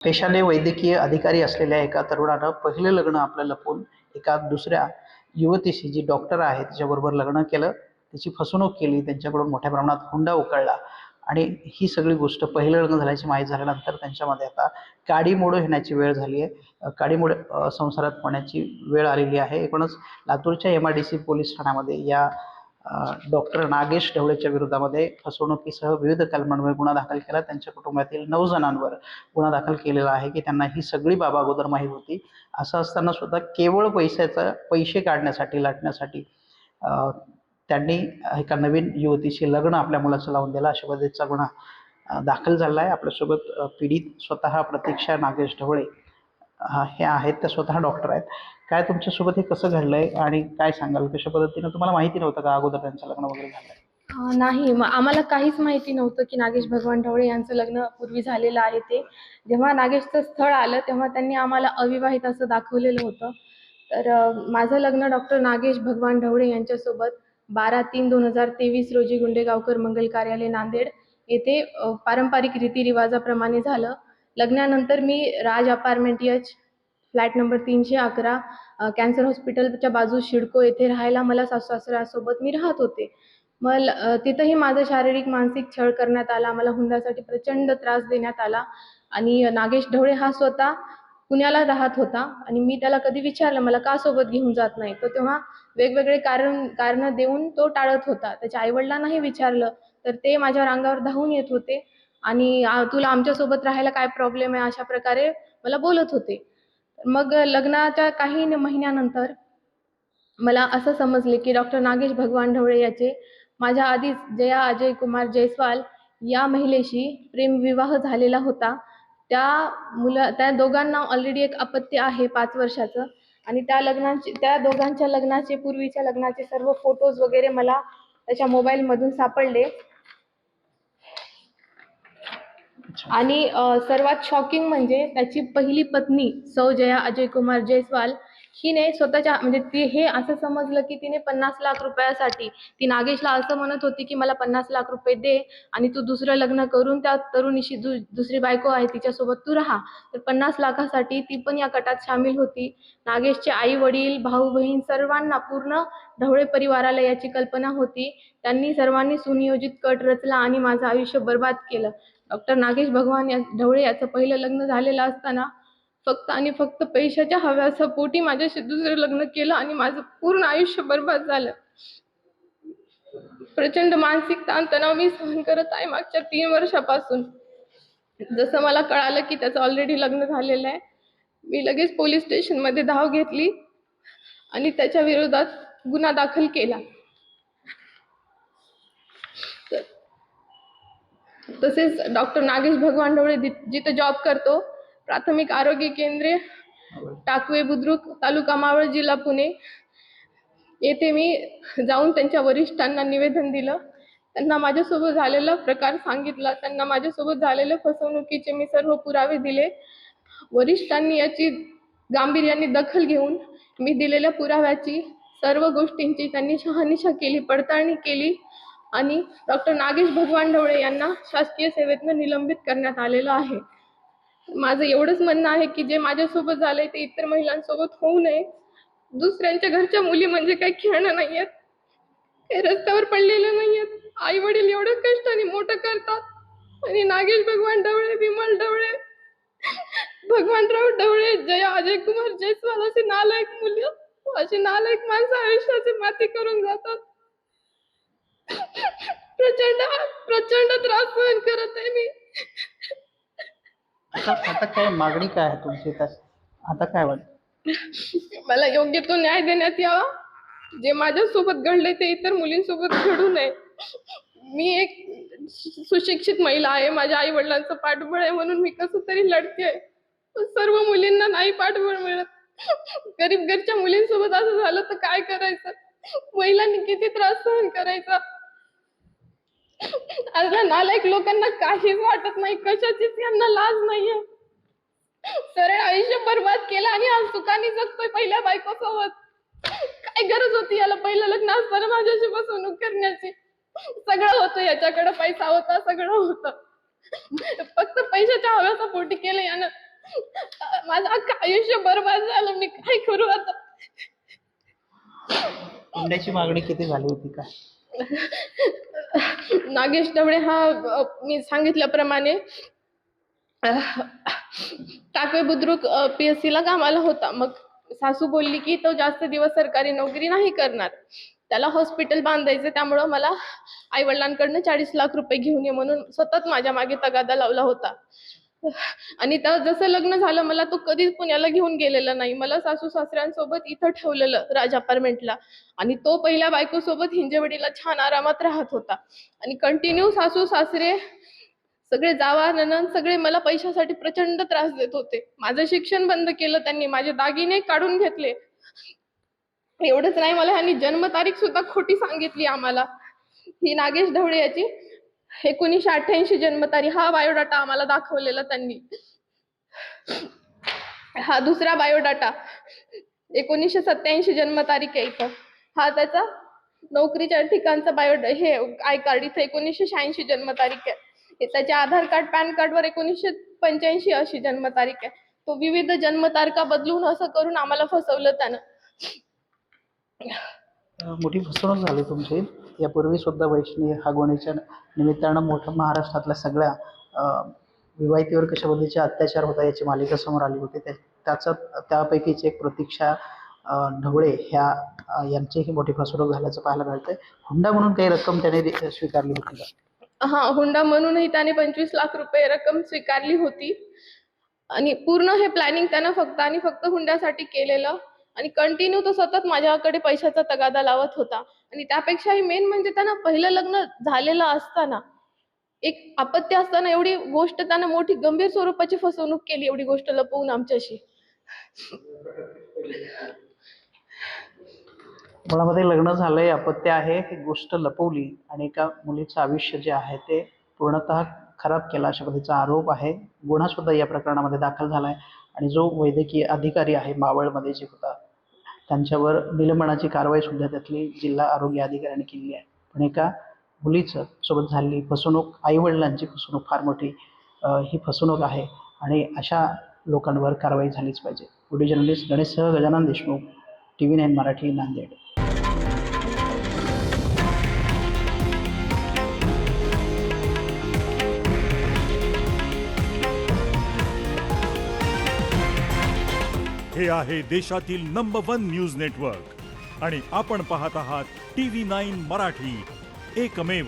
पेशाने वैद्यकीय अधिकारी असलेल्या एका तरुणानं पहिलं लग्न आपलं लपवून एका दुसऱ्या युवतीशी, जी डॉक्टर आहे, तिच्याबरोबर लग्न केलं. तिची फसवणूक केली, त्यांच्याकडून मोठ्या प्रमाणात हुंडा उकळला आणि ही सगळी गोष्ट पहिलं लग्न झाल्याची माहीत झाल्यानंतर त्यांच्यामध्ये आता काडीमोड येण्याची वेळ झाली आहे. काडीमोड संसारात होण्याची वेळ आलेली आहे. एकूणच लातूरच्या MIDC पोलीस ठाण्यामध्ये या डॉक्टर नागेश ढवळेच्या विरोधामध्ये फसवणुकीसह विविध कलमांवर गुन्हा दाखल केला. त्यांच्या कुटुंबातील 9 जणांवर गुन्हा दाखल केलेला आहे की त्यांना ही सगळी बाब अगोदर माहीत होती. असं असताना सुद्धा केवळ पैसे काढण्यासाठी, लाटण्यासाठी त्यांनी एका नवीन युवतीशी लग्न आपल्या मुलाचं लावून दिलं, अशा पद्धतीचा गुन्हा दाखल झाला आहे. आपल्यासोबत पीडित स्वतः प्रतीक्षा नागेश ढवळे हे आहेत, त्या स्वतः डॉक्टर आहेत. काय तुमच्यासोबत हे कसं घडलंय आणि काय सांगाल? कशा पद्धतीनं, तुम्हाला माहिती नव्हतं का अगोदर त्यांचं लग्न वगैरे झालंय? नाही, आम्हाला काहीच माहिती नव्हतं की नागेश भगवान ढवळे यांचं लग्न पूर्वी झालेलं आहे. ते जेव्हा नागेशचं स्थळ आलं तेव्हा त्यांनी आम्हाला अविवाहित असं दाखवलेलं होतं. तर माझं लग्न डॉक्टर नागेश भगवान ढवळे यांच्यासोबत 12/3/2023 रोजी गुंडेगावकर मंगल कार्यालय नांदेड येथे पारंपरिक रीतिरिवाजाप्रमाणे झालं. लग्नानंतर मी Raj apartment H flat number 311 cancer हॉस्पिटलच्या बाजू शिडको येथे राहायला मला सासू-सासऱ्यासोबत मी राहत होते. मग तिथंही माझा शारीरिक मानसिक छळ करण्यात आला. मला हुंड्यासाठी प्रचंड त्रास देण्यात आला आणि नागेश ढवळे हा स्वतः पुण्याला राहत होता आणि मी त्याला कधी विचारलं मला का सोबत घेऊन जात नाही, तो तेव्हा वेगवेगळे कारण देऊन तो टाळत होता. त्याच्या आईवडिलांनाही विचारलं तर ते माझ्यावर अंगावर धावून येत होते आणि तुला आमच्यासोबत राहायला काय प्रॉब्लेम आहे, अशा प्रकारे मला बोलत होते. मग लग्नाच्या काही महिन्यानंतर मला असं समजले की डॉक्टर नागेश भगवान ढवळे याचे माझ्या आधीच जया अजय कुमार जयस्वाल या महिलेशी प्रेमविवाह झालेला होता. त्या दोघांना ऑलरेडी एक अपत्य आहे 5 वर्षाचं आणि त्या दोघांच्या लग्नाचे, पूर्वीच्या लग्नाचे सर्व फोटोज वगैरे मला त्याच्या मोबाईलमधून सापडले. आणि सर्वात शॉकिंग म्हणजे त्याची पहिली पत्नी सौ जया अजय कुमार जयस्वाल हिने स्वतःच्या म्हणजे हे असं समजलं की तिने 50 लाख रुपयासाठी ती नागेशला असं म्हणत होती की मला 50 लाख रुपये दे आणि तू दुसरं लग्न करून त्या तरुणीशी दुसरी बायको आहे तिच्यासोबत तू राहा. तर 50 लाखासाठी ती पण या कटात सामील होती. नागेशचे आई वडील, भाऊ बहीण सर्वांना, पूर्ण ढवळे परिवाराला याची कल्पना होती. त्यांनी सर्वांनी सुनियोजित कट रचला आणि माझं आयुष्य बर्बाद केलं. डॉक्टर नागेश भगवान ढवळे याचं पहिलं लग्न झालेलं असताना फक्त आणि फक्त पैशाच्या हव्यासापोटी माझ्याशी दुसरं लग्न केलं आणि माझं पूर्ण आयुष्य बर्बाद झालं. प्रचंड मानसिक ताणतणाव मी सहन करत आहे मागच्या 3 वर्षापासून. जसं मला कळालं की त्याचं ऑलरेडी लग्न झालेलं आहे, मी लगेच पोलीस स्टेशनमध्ये धाव घेतली आणि त्याच्या विरोधात गुन्हा दाखल केला. तसेच डॉक्टर नागेश भगवान ढवळे जिथे जॉब करतो, प्राथमिक आरोग्य केंद्रे टाकवे बुद्रुक, तालुका मावळ, जिल्हा पुणे येथे मी जाऊन त्यांच्या वरिष्ठांना निवेदन दिलं. त्यांना माझ्यासोबत झालेला प्रकार सांगितला. त्यांना माझ्यासोबत झालेल्या फसवणुकीचे मी सर्व पुरावे दिले. वरिष्ठांनी याची गांभीर्याने दखल घेऊन मी दिलेल्या पुराव्याची, सर्व गोष्टींची त्यांनी शहानिशा केली, पडताळणी केली आणि डॉक्टर नागेश भगवान ढवळे यांना शासकीय सेवेतनं निलंबित करण्यात आलेलं आहे. माझं एवढंच म्हणणं आहे की जे माझ्यासोबत झालंय ते इतर महिलांसोबत होऊ नये. दुसऱ्यांच्या घरच्या मुली म्हणजे काही खेळणं नाहीयेत, काही रस्त्यावर पडलेल्या नाहीयेत. आई वडील एवढं कष्टाने मोठं करतात आणि नागेश भगवान ढवळे, विमल ढवळे, भगवानराव ढवळे, जया अजय कुमार जयस्वाल असे नालायक मुलं, असे नालायक माणसं आयुष्याची माती करून जातात. प्रचंड त्रास सहन करत आहे मी. आता काय मागणी काय आहे तुमची? आता काय वाटतं? मला योग्य तो न्याय देण्यात यावा. जे माझ्यासोबत घडले ते इतर मुलींसोबत घडू नये. मी एक सुशिक्षित महिला आहे, माझ्या आई वडिलांचं पाठबळ आहे म्हणून मी कसं तरी लढते. सर्व मुलींना नाही पाठबळ मिळत. गरीब घरच्या मुलींसोबत असं झालं तर काय करायचं? महिलांनी किती त्रास सहन करायचा? आज नालायक लोकांना काहीच वाटत नाही, कशाचीच यांना लाज नाहीये. सरळ आयुष्य बर्बाद केलं आणि आज सुखाने जगतोय पहिल्या बायकोसोबत. काय गरज होती याला पहिलं लग्न असताना माझ्याशी फसवणूक करण्याची? सगळं होतं याच्याकडे, पैसा होता, सगळं होतं, फक्त पैशाच्या हव्यासापोटी केलं यानं. माझं अख्खं आयुष्य बरबाद झालं. मी काय करू आता? हुंड्याची मागणी किती झाली होती काय? नागेश ढवळे हा मी सांगितल्याप्रमाणे टाकवे बुद्रुक PSC ला कामाला होता. मग सासू बोलली की तो जास्त दिवस सरकारी नोकरी नाही करणार, त्याला हॉस्पिटल बांधायचं, त्यामुळं मला आई वडिलांकडनं 40 लाख रुपये घेऊन ये म्हणून सतत माझ्या मागे तगादा लावला होता. आणि जसं लग्न झालं मला तो कधीच पुण्याला घेऊन गेलेला नाही. मला सासू सासऱ्यांसोबत इथं ठेवलेलं राज अपार्टमेंटला, आणि तो पहिल्या बायकोसोबत हिंजवडीला छान आरामात राहत होता. आणि कंटिन्यू सासू सासरे सगळे जावा नणंद सगळे मला पैशासाठी प्रचंड त्रास देत होते. माझं शिक्षण बंद केलं त्यांनी, माझे दागिने काढून घेतले. एवढंच नाही, मला ह्यांनी जन्मतारीख सुद्धा खोटी सांगितली आम्हाला. ही नागेश ढवळे याची 1988 जन्मतारीख, हा बायोडाटा आम्हाला दाखवलेला त्यांनी. हा दुसरा बायोडाटा 1987 जन्मतारीख आहे इथं. हा त्याचा नोकरीच्या ठिकाणचा हे आय कार्ड, इथं 1986 जन्मतारीख आहे. हे त्याचे आधार कार्ड पॅन कार्डवर 1985 अशी जन्मतारीख आहे. तो विविध जन्मतारखा बदलून असं करून आम्हाला फसवलं त्यानं. मोठी फसवणूक झाली तुमची. यापूर्वी सुद्धा वैष्णवी हागवणीच्या निमित्तानं मोठं महाराष्ट्रातल्या सगळ्या विवाहितेवर कशा पद्धतीचे अत्याचार होता याची मालिका समोर आली होती. त्यापैकीच एक प्रतीक्षा ढवळे यांचीही मोठी फसवणूक झाल्याचं पाहायला मिळतंय. हुंडा म्हणून काही रक्कम त्याने स्वीकारली होती का? हा, हुंडा म्हणूनही त्याने 25 लाख रुपये रक्कम स्वीकारली होती. आणि पूर्ण हे प्लॅनिंग त्यानं फक्त आणि फक्त हुंड्यासाठी केलेलं. आणि कंटिन्यू तो सतत माझ्याकडे पैशाचा तगादा लावत होता. आणि त्यापेक्षाही मेन म्हणजे त्यानं पहिलं लग्न झालेलं असताना, एक अपत्य असताना एवढी गोष्ट त्यानं मोठी गंभीर स्वरूपाची फसवणूक केली, एवढी गोष्ट लपवून आमच्याशी. मुळामध्ये लग्न झालंय, अपत्य आहे, ही गोष्ट लपवली आणि एका मुलीचं आयुष्य जे आहे ते पूर्णतः खराब केला अशा पद्धतीचा आरोप आहे. गुन्हा सुद्धा या प्रकरणामध्ये दाखल झाला आहे. आणि जो वैद्यकीय अधिकारी आहे मावळमध्ये जे होता, त्यांच्यावर निलंबनाची कारवाई सुद्धा त्यातली जिल्हा आरोग्य अधिकाऱ्याने केली आहे. पण एका मुलीचं सोबत झालेली फसवणूक, आईवडिलांची फसवणूक फार मोठी ही फसवणूक आहे. आणि अशा लोकांवर कारवाई झालीच पाहिजे. व्हिडिओ जर्नलिस्ट गणेशसह गजानन देशमुख, TV9 मराठी, नांदेड. हे आहे देशातील नंबर 1 न्यूज नेटवर्क आणि आपण पाहत आहात TV9 मराठी, एकमेव.